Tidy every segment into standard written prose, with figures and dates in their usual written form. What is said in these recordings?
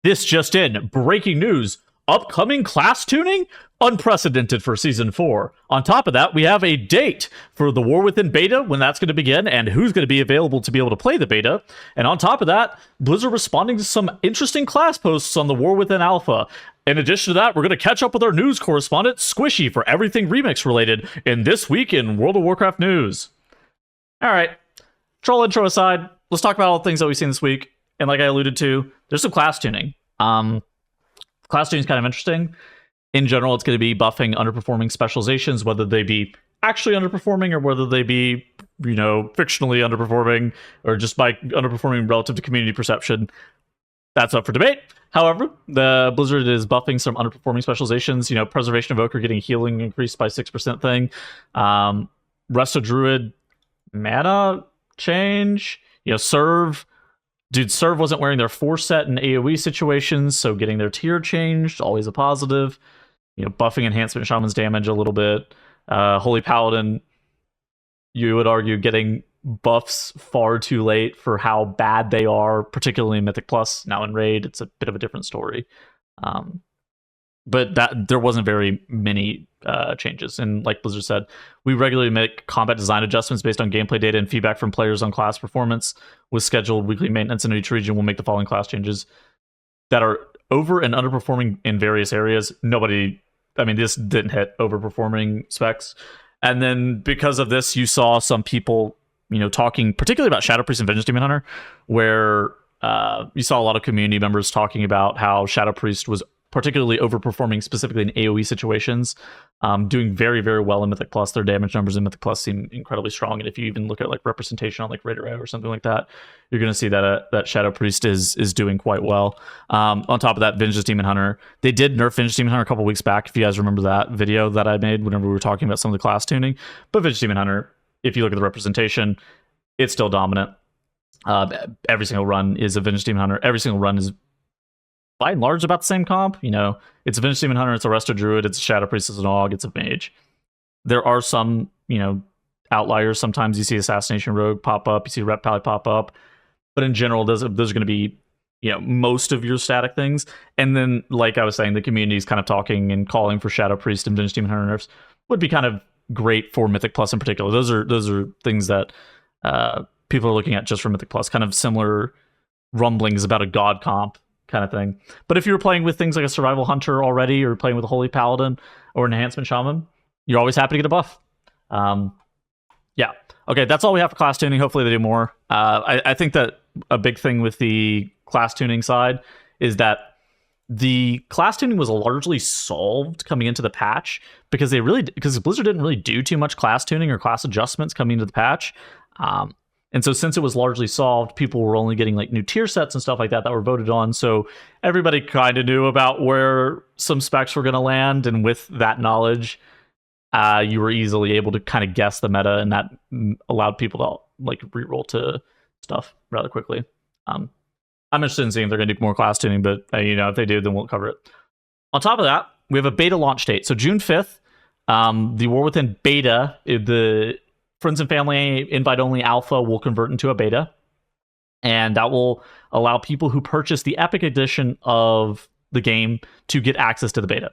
This just in, breaking news, upcoming class tuning? Unprecedented for Season 4. On top of that, we have a date for the War Within beta, when that's going to begin, and who's going to be available to be able to play the beta. And on top of that, Blizzard responding to some interesting class posts on the War Within alpha. In addition to that, we're going to catch up with our news correspondent, Squishei, for everything Remix related in This Week in World of Warcraft News. Alright, troll intro aside, let's talk about all the things that we've seen this week. And like I alluded to, there's some class tuning. Class tuning is kind of interesting. In general, it's going to be buffing underperforming specializations, whether they be actually underperforming or whether they be, fictionally underperforming or just by underperforming relative to community perception. That's up for debate. However, the Blizzard is buffing some underperforming specializations. Preservation Evoker getting healing increased by 6% thing. Resto Druid mana change. Serve. Dude, Serve wasn't wearing their 4 set in AoE situations, so getting their tier changed, always a positive. Buffing Enhancement Shaman's damage a little bit. Holy Paladin, you would argue, getting buffs far too late for how bad they are, particularly in Mythic Plus. Now in Raid, it's a bit of a different story. But there wasn't very many changes. And like Blizzard said, we regularly make combat design adjustments based on gameplay data and feedback from players on class performance. With scheduled weekly maintenance in each region, we'll make the following class changes that are over and underperforming in various areas. This didn't hit overperforming specs. And then because of this, you saw some people, talking particularly about Shadow Priest and Vengeance Demon Hunter, where you saw a lot of community members talking about how Shadow Priest was particularly overperforming specifically in AoE situations, doing very, very well in Mythic Plus. Their damage numbers in Mythic Plus seem incredibly strong. And if you even look at representation on Raider or something like that, you're going to see that that Shadow Priest is doing quite well. On top of that, Vengeance Demon Hunter, they did nerf Vengeance Demon Hunter a couple weeks back, if you guys remember that video that I made whenever we were talking about some of the class tuning. But Vengeance Demon Hunter, if you look at the representation, it's still dominant. Every single run is a Vengeance Demon Hunter. Every single run is by and large about the same comp. It's a Vengeance Demon Hunter, it's a Resto Druid, it's a Shadow Priest, it's an Aug, it's a Mage. There are some, outliers. Sometimes you see Assassination Rogue pop up, you see Rep Pally pop up, but in general, those are going to be, most of your static things. And then, like I was saying, the community is kind of talking and calling for Shadow Priest and Vengeance Demon Hunter nerfs would be kind of great for Mythic Plus in particular. Those are things that people are looking at just for Mythic Plus, kind of similar rumblings about a God comp kind of thing. But if you were playing with things like a Survival Hunter already, or playing with a Holy Paladin or an Enhancement Shaman, you're always happy to get a buff. Yeah. Okay, that's all we have for class tuning. Hopefully they do more. I think that a big thing with the class tuning side is that the class tuning was largely solved coming into the patch because Blizzard didn't really do too much class tuning or class adjustments coming into the patch. And so since it was largely solved, people were only getting new tier sets and stuff like that were voted on. So everybody kind of knew about where some specs were going to land. And with that knowledge, you were easily able to kind of guess the meta, and that allowed people to reroll to stuff rather quickly. I'm interested in seeing if they're going to do more class tuning, but if they do, then we'll cover it. On top of that, we have a beta launch date. So June 5th, the War Within beta, the Friends and Family invite-only alpha will convert into a beta, and that will allow people who purchase the Epic Edition of the game to get access to the beta.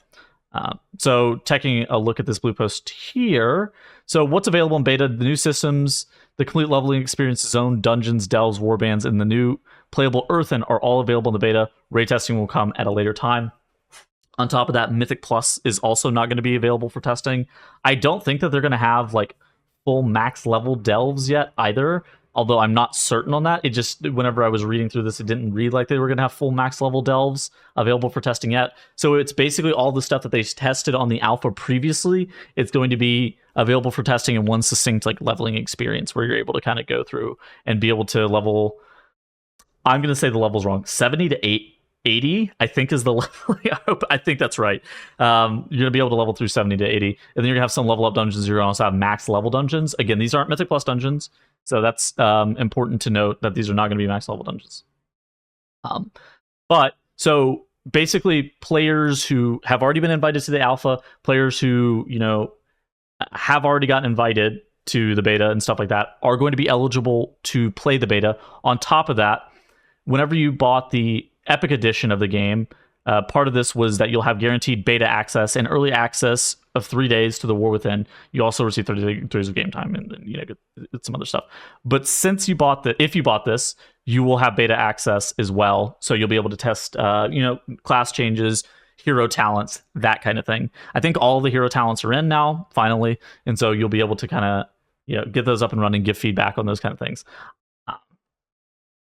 So taking a look at this blue post here, so what's available in beta, the new systems, the complete leveling experience zone, dungeons, delves, warbands, and the new playable Earthen are all available in the beta. Raid testing will come at a later time. On top of that, Mythic Plus is also not going to be available for testing. I don't think that they're going to have full max level delves yet either, although I'm not certain on that. It just, whenever I was reading through this, it didn't read like they were going to have full max level delves available for testing yet. So it's basically all the stuff that they tested on the alpha previously. It's going to be available for testing in one succinct leveling experience where you're able to kind of go through and be able to level, I'm going to say the level's wrong, 70 to 80, I think is the level. I think that's right. You're going to be able to level through 70 to 80. And then you're going to have some level up dungeons. You're going to also have max level dungeons. Again, these aren't Mythic Plus dungeons. So that's important to note that these are not going to be max level dungeons. But so basically players who have already been invited to the alpha, players who, have already gotten invited to the beta and stuff like that are going to be eligible to play the beta. On top of that, whenever you bought the Epic Edition of the game, part of this was that you'll have guaranteed beta access and early access of 3 days to the War Within. You also receive 30 days of game time and get some other stuff. But since you bought if you bought this, you will have beta access as well. So you'll be able to test, class changes, hero talents, that kind of thing. I think all the hero talents are in now, finally, and so you'll be able to kind of get those up and running, give feedback on those kind of things.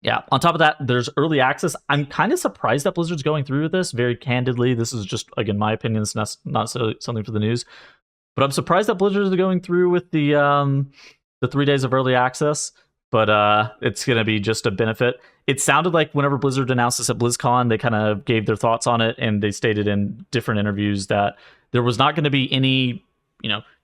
Yeah. On top of that, there's early access. I'm kind of surprised that Blizzard's going through with this. Very candidly, this is just, again, my opinion. It's not something for the news, but I'm surprised that Blizzard is going through with the 3 days of early access. But it's going to be just a benefit. It sounded like whenever Blizzard announced this at BlizzCon, they kind of gave their thoughts on it, and they stated in different interviews that there was not going to be any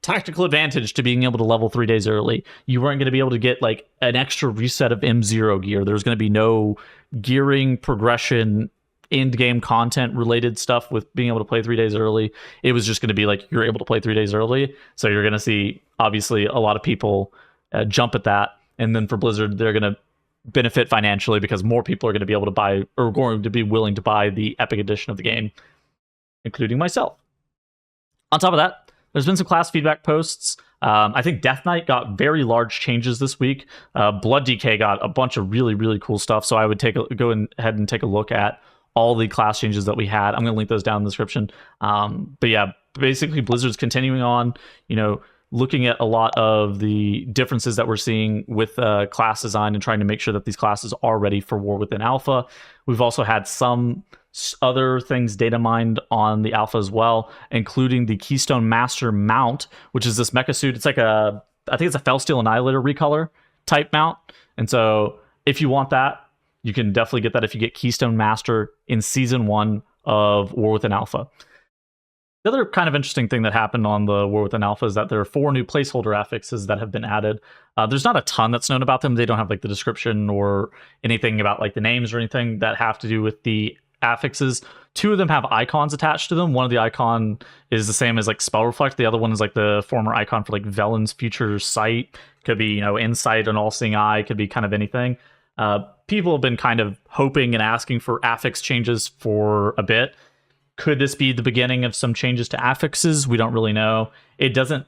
tactical advantage to being able to level 3 days early. You weren't going to be able to get like an extra reset of M0 gear. There's going to be no gearing, progression, end game content related stuff with being able to play 3 days early. It was just going to be like you're able to play 3 days early. So you're going to see obviously a lot of people jump at that. And then for Blizzard, they're going to benefit financially because more people are going to be able to buy or going to be willing to buy the Epic Edition of the game, including myself. On top of that, there's been some class feedback posts. I think Death Knight got very large changes this week. Blood DK got a bunch of really, really cool stuff. So I would go ahead and take a look at all the class changes that we had. I'm going to link those down in the description. But yeah, basically Blizzard's continuing on, looking at a lot of the differences that we're seeing with class design and trying to make sure that these classes are ready for War Within Alpha. We've also had some other things data mined on the alpha as well, including the Keystone Master mount, which is this mecha suit. It's like I think it's a Felsteel Annihilator recolor type mount. And so if you want that, you can definitely get that if you get Keystone Master in Season 1 of War Within Alpha. The other kind of interesting thing that happened on the War Within Alpha is that there are 4 new placeholder affixes that have been added. There's not a ton that's known about them. They don't have like the description or anything about like the names or anything that have to do with the affixes. 2 of them have icons attached to them. One of the icon is the same as like Spell Reflect. The other one is like the former icon for like Velen's Future Sight. Could be, Insight, an all-seeing eye. Could be kind of anything. People have been kind of hoping and asking for affix changes for a bit. Could this be the beginning of some changes to affixes? We don't really know. It doesn't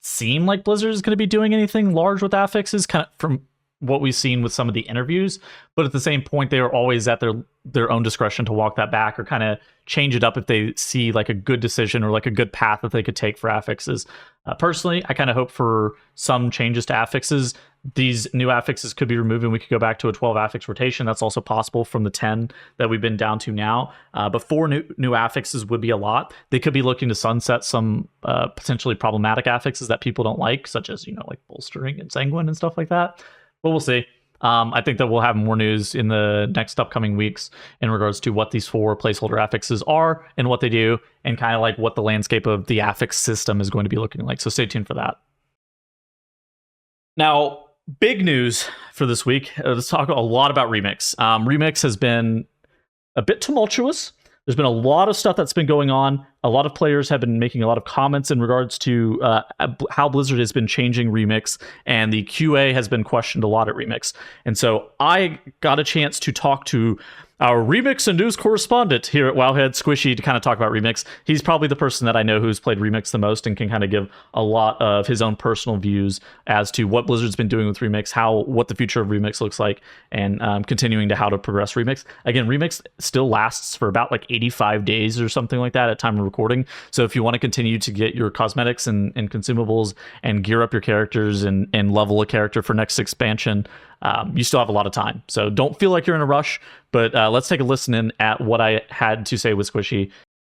seem like Blizzard is going to be doing anything large with affixes, kind of from what we've seen with some of the interviews. But at the same point, they are always at their own discretion to walk that back or kind of change it up if they see like a good decision or like a good path that they could take for affixes. Personally, I kind of hope for some changes to affixes. These new affixes could be removed and we could go back to a 12 affix rotation. That's also possible from the 10 that we've been down to now. But 4 new affixes would be a lot. They could be looking to sunset some potentially problematic affixes that people don't like, such as, like bolstering and sanguine and stuff like that. But we'll see. I think that we'll have more news in the next upcoming weeks in regards to what these 4 placeholder affixes are and what they do, and kind of like what the landscape of the affix system is going to be looking like. So stay tuned for that. Now, big news for this week. Let's talk a lot about Remix. Remix has been a bit tumultuous. There's been a lot of stuff that's been going on. A lot of players have been making a lot of comments in regards to how Blizzard has been changing Remix, and the QA has been questioned a lot at Remix. And so I got a chance to talk to our Remix and news correspondent here at Wowhead, Squishei, to kind of talk about Remix. He's probably the person that I know who's played Remix the most and can kind of give a lot of his own personal views as to what Blizzard's been doing with Remix, what the future of Remix looks like, and continuing to how to progress Remix. Again, Remix still lasts for about like 85 days or something like that at time of recording. So if you want to continue to get your cosmetics and consumables and gear up your characters and level a character for next expansion, you still have a lot of time. So don't feel like you're in a rush, but let's take a listen in at what I had to say with Squishei.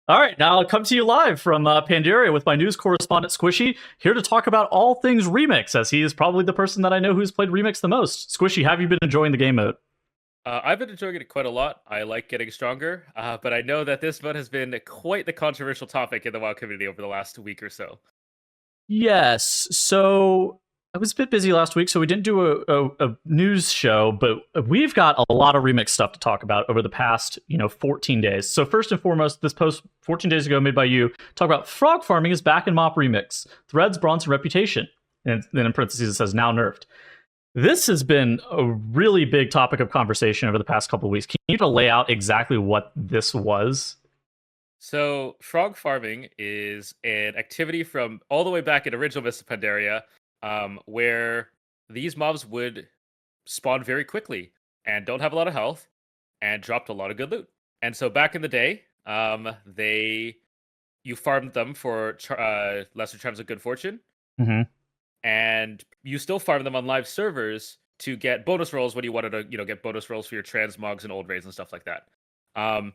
All right, now I'll come to you live from Pandaria with my news correspondent Squishei, here to talk about all things Remix, as he is probably the person that I know who's played Remix the most. Squishei, have you been enjoying the game mode? I've been enjoying it quite a lot. I like getting stronger, but I know that this mode has been quite the controversial topic in the WoW community over the last week or so. Yes, so I was a bit busy last week, so we didn't do a news show, but we've got a lot of Remix stuff to talk about over the past, 14 days. So first and foremost, this post 14 days ago made by you, talk about frog farming is back in MOP Remix. Threads, bronze, and reputation. And then in parentheses it says now nerfed. This has been a really big topic of conversation over the past couple of weeks. Can you lay out exactly what this was? So, frog farming is an activity from all the way back in original Mists of Pandaria, where these mobs would spawn very quickly and don't have a lot of health and dropped a lot of good loot. And so, back in the day, they you farmed them for lesser charms of good fortune, Hmm. and you still farm them on live servers to get bonus rolls when you wanted to, get bonus rolls for your transmogs and old raids and stuff like that. Um,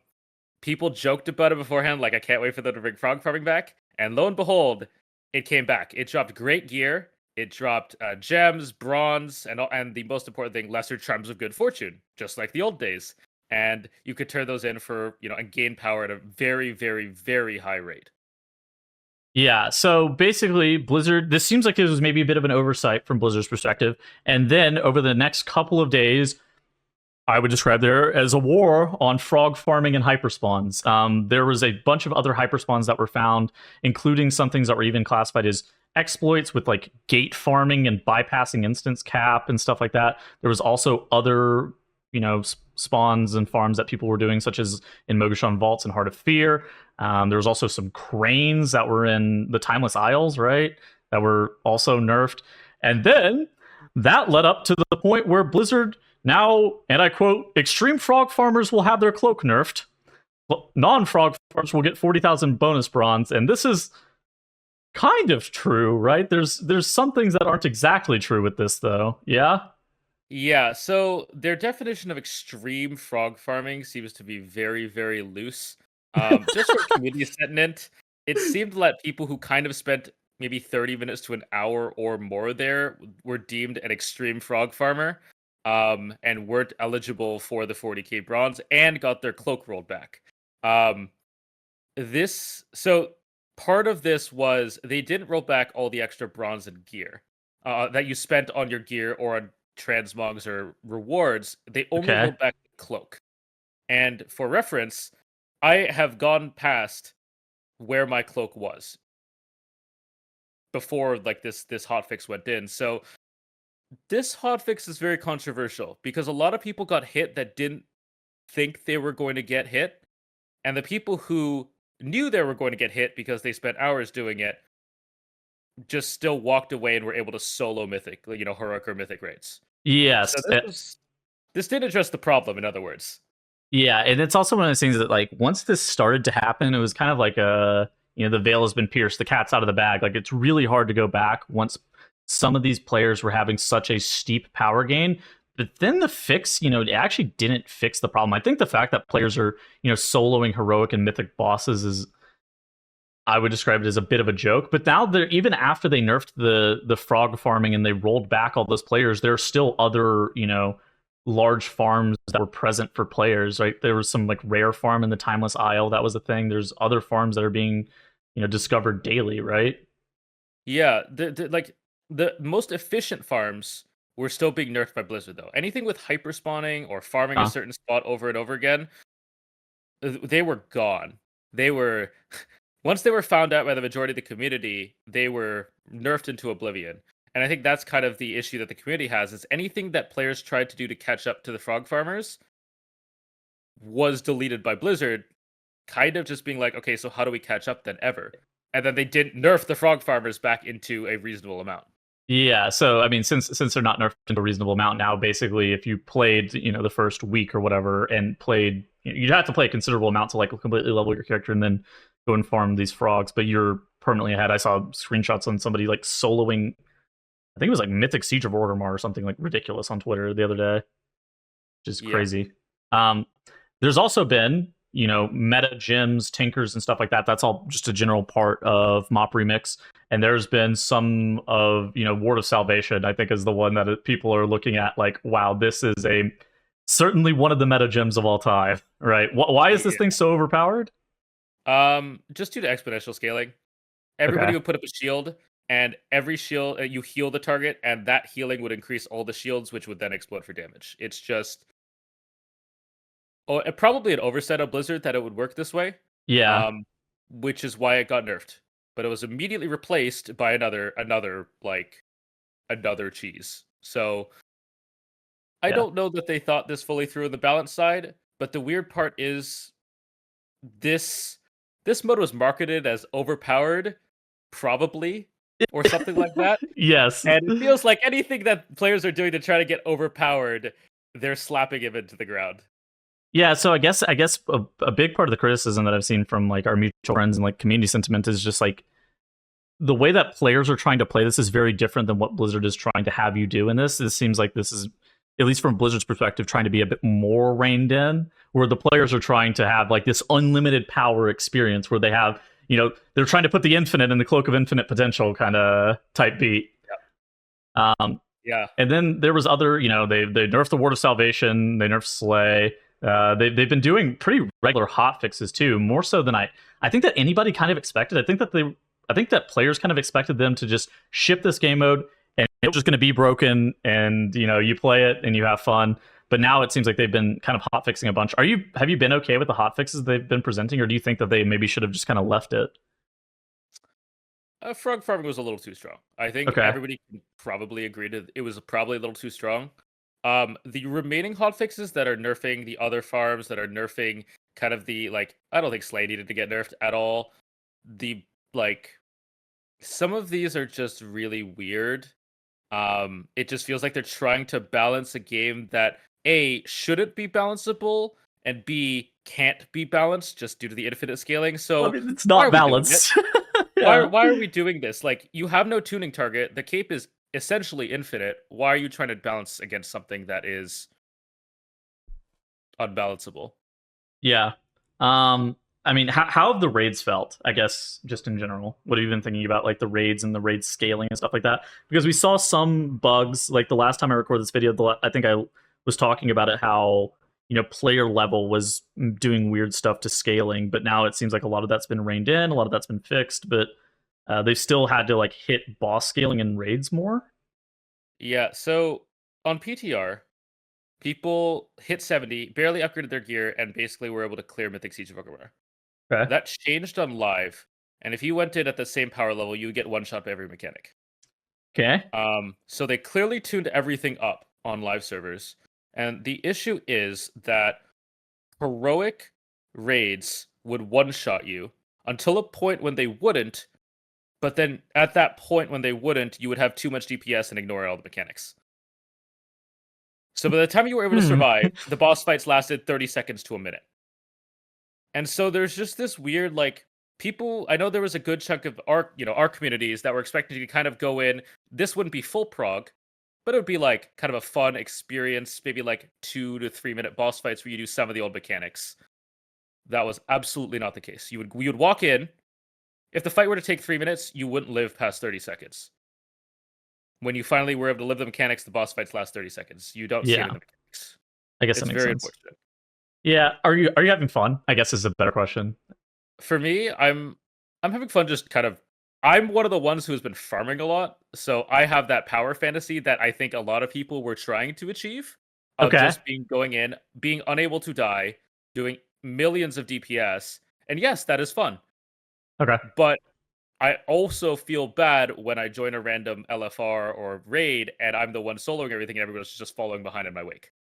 People joked about it beforehand, like I can't wait for them to bring frog farming back. And lo and behold, it came back. It dropped great gear. It dropped gems, bronze, and the most important thing, lesser charms of good fortune, just like the old days. And you could turn those in for and gain power at a very, very, very high rate. Yeah, so basically, Blizzard, this seems like it was maybe a bit of an oversight from Blizzard's perspective. And then over the next couple of days, I would describe there as a war on frog farming and hyperspawns. There was a bunch of other hyperspawns that were found, including some things that were even classified as exploits with like gate farming and bypassing instance cap and stuff like that. There was also other, spawns and farms that people were doing, such as in Mogashan Vaults and Heart of Fear. There was also some cranes that were in the Timeless Isles, right? That were also nerfed. And then that led up to the point where Blizzard now, and I quote, extreme frog farmers will have their cloak nerfed. Non-frog farmers will get 40,000 bonus bronze, and this is kind of true, right? There's some things that aren't exactly true with this, though. Yeah. Yeah, so their definition of extreme frog farming seems to be very, very loose. Just for community sentiment, it seemed to let people who kind of spent maybe 30 minutes to an hour or more there were deemed an extreme frog farmer, and weren't eligible for the 40k bronze and got their cloak rolled back. Um, so part of this was they didn't roll back all the extra bronze and gear that you spent on your gear or on transmogs or rewards. They only Okay. rolled back the cloak. And for reference, I have gone past where my cloak was before like this hotfix went in. So this hotfix is very controversial because a lot of people got hit that didn't think they were going to get hit, and the people who knew they were going to get hit because they spent hours doing it just still walked away and were able to solo mythic, heroic or mythic raids. So Yes. this did address the problem, in other words. Yeah, and it's also one of those things that like once this started to happen, it was kind of like the veil has been pierced, the cat's out of the bag. Like it's really hard to go back once some of these players were having such a steep power gain. But then the fix, it actually didn't fix the problem. I think the fact that players are, soloing heroic and mythic bosses is, I would describe it as a bit of a joke. But now they're even after they nerfed the frog farming and they rolled back all those players, there are still other, large farms that were present for players, right? There was some like rare farm in the Timeless Isle that was a thing. There's other farms that are being, discovered daily, right? Yeah, the most efficient farms were still being nerfed by Blizzard, though. Anything with hyper spawning or farming a Huh. certain spot over and over again, they were gone. They were once they were found out by the majority of the community, they were nerfed into oblivion. And I think that's kind of the issue that the community has is anything that players tried to do to catch up to the frog farmers was deleted by Blizzard, kind of just being like, okay, so how do we catch up then ever? And then they didn't nerf the frog farmers back into a reasonable amount. Yeah, so I mean, since they're not nerfed into a reasonable amount now, basically, if you played, the first week or whatever, and played, you'd have to play a considerable amount to like completely level your character and then go and farm these frogs. But you're permanently ahead. I saw screenshots on somebody like soloing. I think it was like Mythic Siege of Orgrimmar or something like ridiculous on Twitter the other day, which is Yeah. crazy. Um, there's also been, meta gyms, tinkers, and stuff like that. That's all just a general part of MOP Remix. And there's been some of, Ward of Salvation, I think is the one that people are looking at like, wow, this is a certainly one of the meta gyms of all time, right? Why is this Yeah. thing so overpowered? Just due to exponential scaling. Everybody Okay. would put up a shield, and every shield you heal the target, and that healing would increase all the shields, which would then explode for damage. It's just probably an oversight of Blizzard that it would work this way, Yeah. um, which is why it got nerfed. But it was immediately replaced by another cheese. So I Yeah. don't know that they thought this fully through on the balance side, but the weird part is this this mode was marketed as overpowered, probably, or something like that. Yes. And it feels like anything that players are doing to try to get overpowered, they're slapping him into the ground. Yeah, so I guess a big part of the criticism that I've seen from like our mutual friends and like community sentiment is just like the way that players are trying to play this is very different than what Blizzard is trying to have you do in this. It seems like this is, at least from Blizzard's perspective, trying to be a bit more reined in, where the players are trying to have like this unlimited power experience where they have, they're trying to put the infinite in the cloak of infinite potential kind of type beat. Um, Yeah. and then there was other, they nerfed the Ward of Salvation, they nerfed Slay. They've been doing pretty regular hot fixes too, more so than I think that anybody kind of expected. I think that players kind of expected them to just ship this game mode and it was just going to be broken, and you play it and you have fun. But now it seems like they've been kind of hot fixing a bunch. Have you been okay with the hot fixes they've been presenting, or do you think that they maybe should have just kind of left it? Frog farming was a little too strong. I think Okay. everybody can probably agree to it was probably a little too strong. The remaining hotfixes that are nerfing the other farms, that are nerfing kind of the like, I don't think Slay needed to get nerfed at all. The like, some of these are just really weird. It just feels like they're trying to balance a game that A shouldn't be balanceable and B can't be balanced just due to the infinite scaling. Well, I So mean, it's why not are we doing it? balanced. Why Yeah. why are we doing this? Like, you have no tuning target. The cape is essentially infinite. Why are you trying to balance against something that is unbalanceable? Yeah. I mean, how have the raids felt? I guess just in general. What have you been thinking about, like the raids and the raid scaling and stuff like that? Because we saw some bugs. Like the last time I recorded this video, I think I was talking about it how player level was doing weird stuff to scaling, but now it seems like a lot of that's been reined in, a lot of that's been fixed, but they've still had to like hit boss scaling and raids more. Yeah, so on PTR, people hit 70, barely upgraded their gear, and basically were able to clear Mythic Siege of Orgrimmar. Okay. That changed on live, and if you went in at the same power level, you would get one shot by every mechanic. Okay. So they clearly tuned everything up on live servers, and the issue is that heroic raids would one shot you until a point when they wouldn't, but then at that point when they wouldn't, you would have too much DPS and ignore all the mechanics. So by the time you were able to Hmm. survive, the boss fights lasted 30 seconds to a minute. And so there's just this weird, like, people. I know there was a good chunk of our communities that were expecting to kind of go in. This wouldn't be full prog, but it would be like kind of a fun experience, maybe like 2 to 3 minute boss fights where you do some of the old mechanics. That was absolutely not the case. You would walk in. If the fight were to take 3 minutes, you wouldn't live past 30 seconds. When you finally were able to live the mechanics, the boss fights last 30 seconds. You don't see it Yeah, in the mechanics. I guess that It's makes very sense. unfortunate. Yeah, are you having fun? I guess is a better question. For me, I'm having fun just kind of. I'm one of the ones who has been farming a lot, so I have that power fantasy that I think a lot of people were trying to achieve of Okay. just going in, being unable to die, doing millions of DPS. And yes, that is fun. Okay. But I also feel bad when I join a random LFR or raid and I'm the one soloing everything and everyone's just following behind in my wake.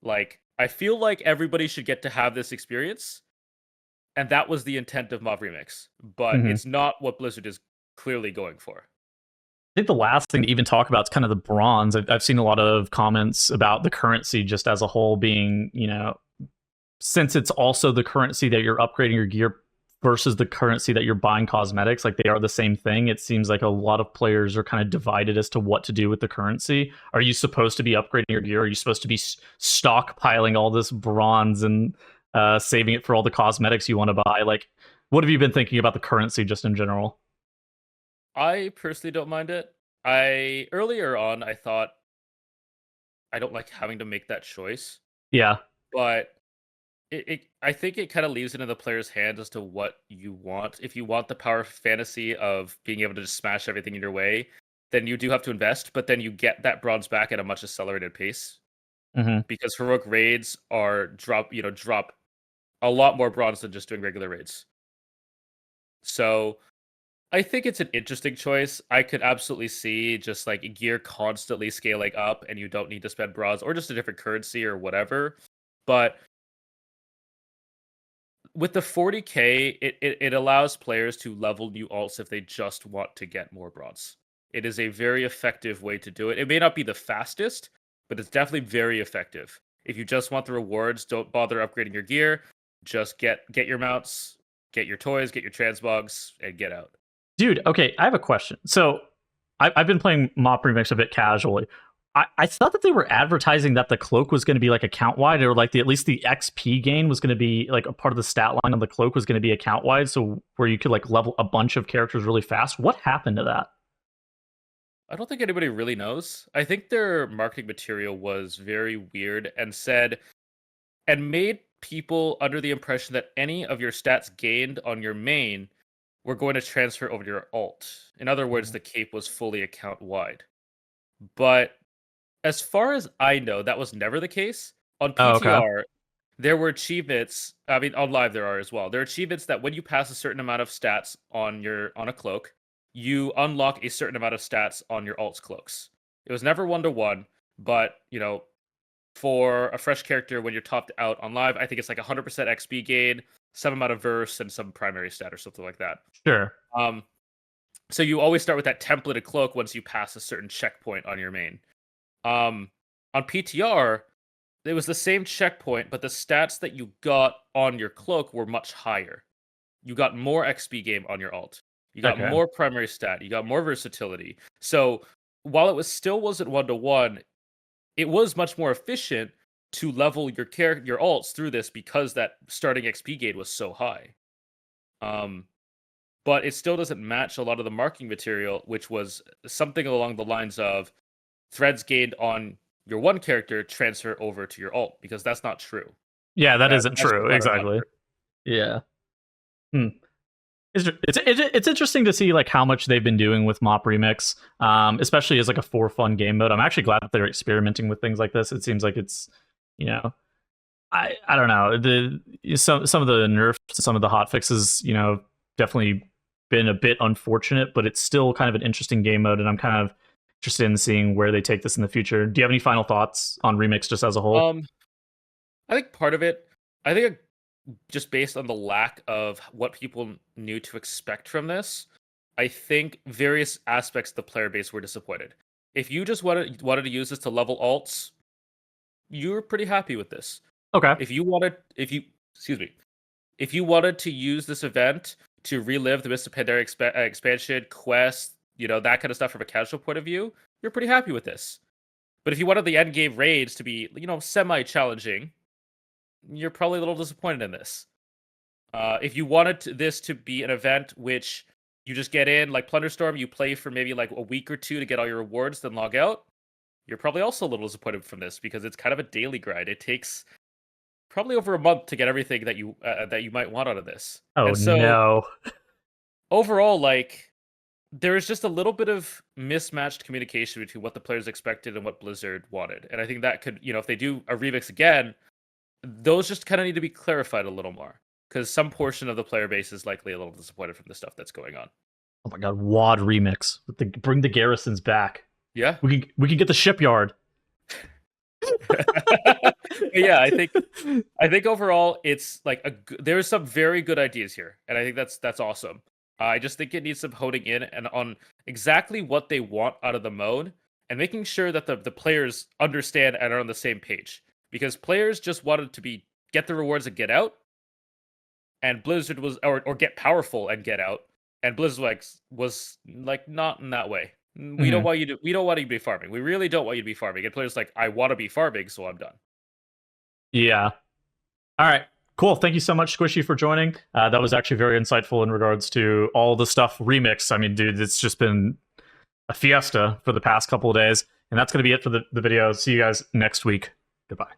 Like, I feel like everybody should get to have this experience, and that was the intent of Mob Remix, but Hmm. it's not what Blizzard is clearly going for. I think the last thing to even talk about is kind of the bronze. I've seen a lot of comments about the currency just as a whole being, since it's also the currency that you're upgrading your gear versus the currency that you're buying cosmetics, like they are the same thing. It seems like a lot of players are kind of divided as to what to do with the currency. Are you supposed to be upgrading your gear? Are you supposed to be stockpiling all this bronze and saving it for all the cosmetics you want to buy? Like, what have you been thinking about the currency just in general? I personally don't mind it. I earlier on I thought I don't like having to make that choice, Yeah. but I think it kind of leaves it in the player's hands as to what you want. If you want the power fantasy of being able to just smash everything in your way, then you do have to invest, but then you get that bronze back at a much accelerated pace Hmm. because heroic raids are drop a lot more bronze than just doing regular raids. So I think it's an interesting choice. I could absolutely see just like gear constantly scaling up and you don't need to spend bronze or just a different currency or whatever. But with the 40k, it allows players to level new alts if they just want to get more bronze. It is a very effective way to do it. It may not be the fastest, but it's definitely very effective. If you just want the rewards, don't bother upgrading your gear. Just get your mounts, get your toys, get your transmogs, and get out. Dude, okay, I have a question. So I've been playing MOP Remix a bit casually. I thought that they were advertising that the cloak was going to be like account wide, or like at least the XP gain was going to be like a part of the stat line on the cloak was going to be account wide, so where you could like level a bunch of characters really fast. What happened to that? I don't think anybody really knows. I think their marketing material was very weird and made people under the impression that any of your stats gained on your main were going to transfer over to your alt. In other words, the cape was fully account wide. But as far as I know, that was never the case. On Oh, okay. PTR, there were achievements. I mean, on live there are as well. There are achievements that when you pass a certain amount of stats on a cloak, you unlock a certain amount of stats on your alt's cloaks. It was never 1-to-1, but for a fresh character when you're topped out on live, I think it's like 100% XP gain, some amount of verse, and some primary stat or something like that. Sure. So you always start with that templated cloak once you pass a certain checkpoint on your main. On PTR, it was the same checkpoint, but the stats that you got on your cloak were much higher. You got more XP gain on your alt. You got Okay. more primary stat. You got more versatility. So while it still wasn't 1-to-1, it was much more efficient to level your alts through this because that starting XP gain was so high. But it still doesn't match a lot of the marketing material, which was something along the lines of threads gained on your one character transfer over to your alt, because that's not true. Yeah, that isn't That's true. flat out not Exactly. true. Yeah. Hmm. It's interesting to see like how much they've been doing with MOP Remix, especially as like a for fun game mode. I'm actually glad that they're experimenting with things like this. It seems like it's, you know, I don't know, some of the nerfs, some of the hot fixes, definitely been a bit unfortunate, but it's still kind of an interesting game mode, and I'm kind of interested in seeing where they take this in the future. Do you have any final thoughts on Remix just as a whole? I think part of it, I think just based on the lack of what people knew to expect from this, I think various aspects of the player base were disappointed. If you just wanted to use this to level alts, you were pretty happy with this. Okay. If you wanted to use this event to relive the Mist of Pandaria expansion, quest, that kind of stuff from a casual point of view, you're pretty happy with this. But if you wanted the end game raids to be, semi-challenging, you're probably a little disappointed in this. If you wanted this to be an event which you just get in, like Plunderstorm, you play for maybe like a week or two to get all your rewards, then log out, you're probably also a little disappointed from this because it's kind of a daily grind. It takes probably over a month to get everything that you might want out of this. Oh And so no. overall, like, there is just a little bit of mismatched communication between what the players expected and what Blizzard wanted. And I think that could, if they do a remix again, those just kind of need to be clarified a little more, because some portion of the player base is likely a little disappointed from the stuff that's going on. Oh my god, WAD Remix. Bring the garrisons back. Yeah. We can get the shipyard. Yeah, I think overall it's like there's some very good ideas here, and I think that's awesome. I just think it needs some honing in and on exactly what they want out of the mode, and making sure that the players understand and are on the same page. Because players just wanted to get the rewards and get out, and Blizzard was or get powerful and get out, and Blizzard was like not in that way. We don't want you to be farming. We really don't want you to be farming. And players like, I want to be farming, so I'm done. Yeah. All right. Cool. Thank you so much, Squishy, for joining. That was actually very insightful in regards to all the stuff Remix. I mean, dude, it's just been a fiesta for the past couple of days. And that's going to be it for the video. See you guys next week. Goodbye.